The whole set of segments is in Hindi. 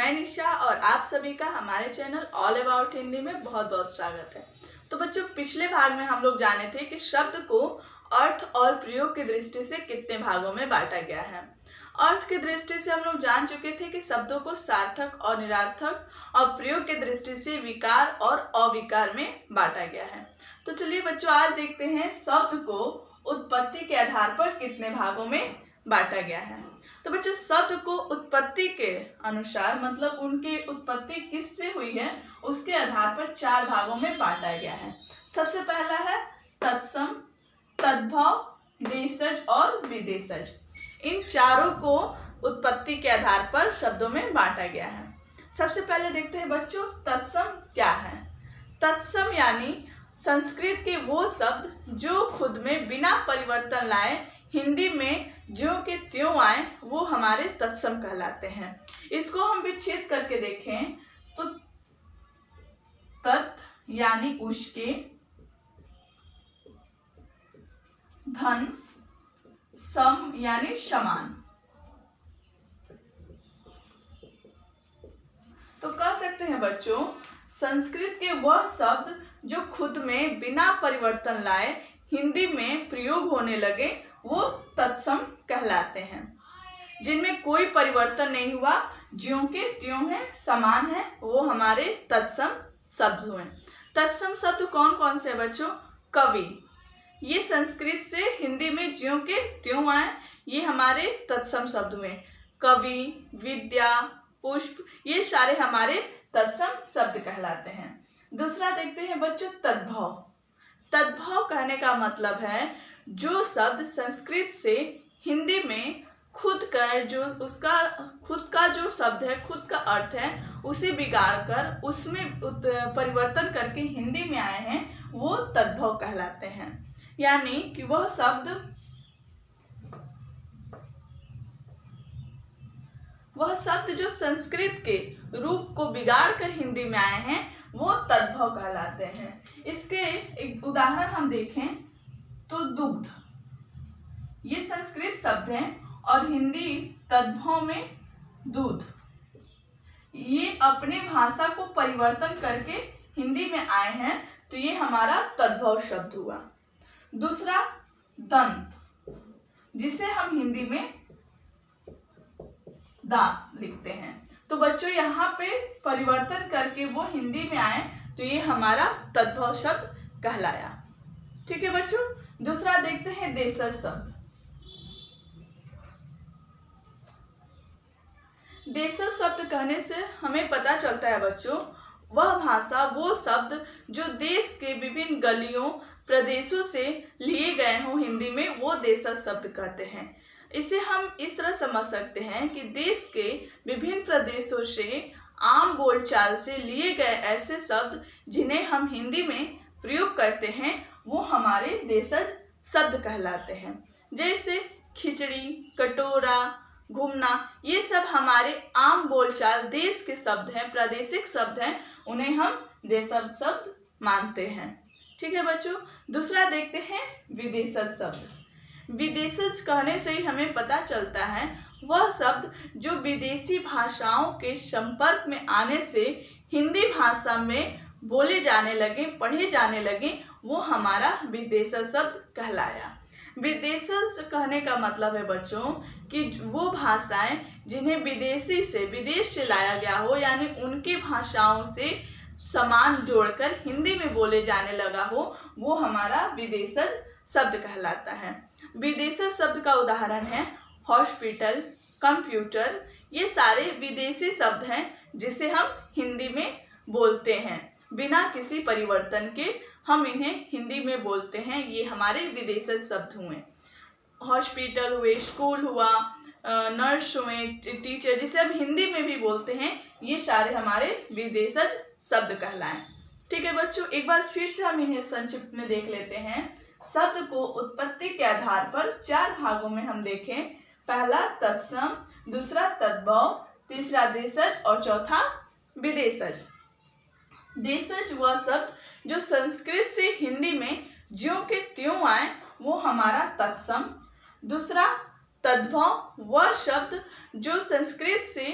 मैं निशा और आप सभी का हमारे चैनल ऑल अबाउट हिंदी में बहुत बहुत स्वागत है। तो बच्चों, पिछले भाग में हम लोग जाने थे कि शब्द को अर्थ और प्रयोग की दृष्टि से कितने भागों में बांटा गया है। अर्थ की दृष्टि से हम लोग जान चुके थे कि शब्दों को सार्थक और निरार्थक और प्रयोग की दृष्टि से विकार और अविकार में बांटा गया है। तो चलिए बच्चों, आज देखते हैं शब्द को उत्पत्ति के आधार पर कितने भागों में बांटा गया है। तो बच्चों, शब्द को उत्पत्ति के अनुसार मतलब उनकी उत्पत्ति किससे हुई है उसके आधार पर 4 भागों में बांटा गया है। सबसे पहला है तत्सम, तद्भव, देशज और विदेशज। इन चारों को उत्पत्ति के आधार पर शब्दों में बांटा गया है। सबसे पहले देखते हैं बच्चों, तत्सम क्या है। तत्सम यानी संस्कृत के वो शब्द जो खुद में बिना परिवर्तन लाए हिंदी में ज्यों के त्यों आए, वो हमारे तत्सम कहलाते हैं। इसको हम विच्छेद करके देखें तो तत् यानी उसके, धन, सम यानी समान। तो कह सकते हैं बच्चों, संस्कृत के वह शब्द जो खुद में बिना परिवर्तन लाए हिंदी में प्रयोग होने लगे वो तत्सम कहलाते हैं। जिनमें कोई परिवर्तन नहीं हुआ, ज्यों के त्यों है, समान है, वो हमारे तत्सम शब्द हुए। तत्सम शब्द कौन कौन से बच्चों? कवि, ये संस्कृत से हिंदी में ज्यों के त्यों आए, ये हमारे तत्सम शब्द हुए। कवि, विद्या, पुष्प, ये सारे हमारे तत्सम शब्द कहलाते हैं। दूसरा देखते हैं बच्चों, तद्भव। तद्भव कहने का मतलब है जो शब्द संस्कृत से हिंदी में खुद का जो शब्द है, खुद का अर्थ है, उसे बिगाड़ कर उसमें परिवर्तन करके हिंदी में आए हैं, वो तद्भव कहलाते हैं। यानी कि वह शब्द जो संस्कृत के रूप को बिगाड़ कर हिंदी में आए हैं, वो तद्भव कहलाते हैं। इसके एक उदाहरण हम देखें तो दुग्ध, ये संस्कृत शब्द है और हिंदी तद्भव में दूध। ये अपने भाषा को परिवर्तन करके हिंदी में आए हैं, तो ये हमारा तद्भव शब्द हुआ। दूसरा दंत, जिसे हम हिंदी में दांत लिखते हैं। तो बच्चों, यहाँ पे परिवर्तन करके वो हिंदी में आए, तो ये हमारा तद्भव शब्द कहलाया। ठीक है बच्चों। दूसरा देखते हैं देशज शब्द। देशज शब्द कहने से हमें पता चलता है बच्चों, वह भाषा, वो शब्द जो देश के विभिन्न गलियों प्रदेशों से लिए गए हों हिंदी में, वो देशज शब्द कहते हैं। इसे हम इस तरह समझ सकते हैं कि देश के विभिन्न प्रदेशों से आम बोलचाल से लिए गए ऐसे शब्द जिन्हें हम हिंदी में प्रयोग करते हैं, वो हमारे देशज शब्द कहलाते हैं। जैसे खिचड़ी, कटोरा, घूमना, ये सब हमारे आम बोलचाल देश के शब्द हैं, प्रादेशिक शब्द हैं, उन्हें हम देशज शब्द मानते हैं। ठीक है बच्चों। दूसरा देखते हैं विदेशज शब्द। विदेशज कहने से ही हमें पता चलता है वह शब्द जो विदेशी भाषाओं के संपर्क में आने से हिंदी भाषा में बोले जाने लगे, पढ़े जाने लगे, वो हमारा विदेशज शब्द कहलाया। विदेशज कहने का मतलब है बच्चों कि वो भाषाएं जिन्हें विदेश से लाया गया हो, यानी उनकी भाषाओं से समान जोड़कर हिंदी में बोले जाने लगा हो, वो हमारा विदेशज शब्द कहलाता है। विदेशज शब्द का उदाहरण है हॉस्पिटल, कंप्यूटर, ये सारे विदेशी शब्द हैं जिसे हम हिंदी में बोलते हैं। बिना किसी परिवर्तन के हम इन्हें हिंदी में बोलते हैं, ये हमारे विदेशज शब्द हुए। हॉस्पिटल हुए, स्कूल हुआ, नर्स हुए, टीचर, जिसे हम हिंदी में भी बोलते हैं, ये सारे हमारे विदेशज शब्द कहलाएं। ठीक है बच्चों, एक बार फिर से हम इन्हें संक्षिप्त में देख लेते हैं। शब्द को उत्पत्ति के आधार पर 4 भागों में हम देखें। पहला तत्सम, दूसरा तद्भव, तीसरा देशज और चौथा विदेशज। देशज वह शब्द जो संस्कृत से हिंदी में ज्यों के त्यों आए, वो हमारा तत्सम। दूसरा तद्भव, वह शब्द जो संस्कृत से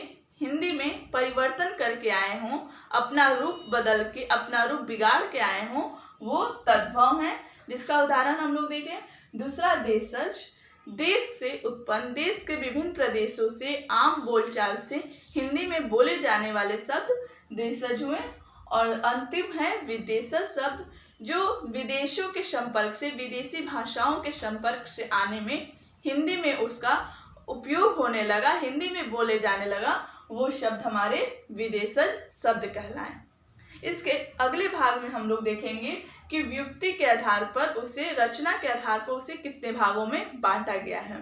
हिंदी में परिवर्तन करके आए हों, अपना रूप बदल के, अपना रूप बिगाड़ के आए हों, वो तद्भव हैं। जिसका उदाहरण हम लोग देखें। दूसरा देशज, देश से उत्पन्न, देश के विभिन्न प्रदेशों से आम बोलचाल से हिंदी में बोले जाने वाले शब्द देशज हुए। और अंतिम है विदेशज शब्द, जो विदेशों के संपर्क से, विदेशी भाषाओं के संपर्क से आने में हिंदी में उसका उपयोग होने लगा, हिंदी में बोले जाने लगा, वो शब्द हमारे विदेशज शब्द कहलाएं। इसके अगले भाग में हम लोग देखेंगे कि व्युत्पत्ति के आधार पर उसे, रचना के आधार पर उसे कितने भागों में बांटा गया है।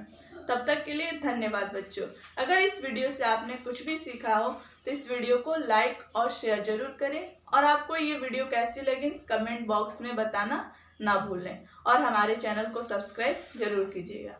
तब तक के लिए धन्यवाद बच्चों। अगर इस वीडियो से आपने कुछ भी सीखा हो तो इस वीडियो को लाइक और शेयर जरूर करें, और आपको ये वीडियो कैसी लगी कमेंट बॉक्स में बताना ना भूलें, और हमारे चैनल को सब्सक्राइब जरूर कीजिएगा।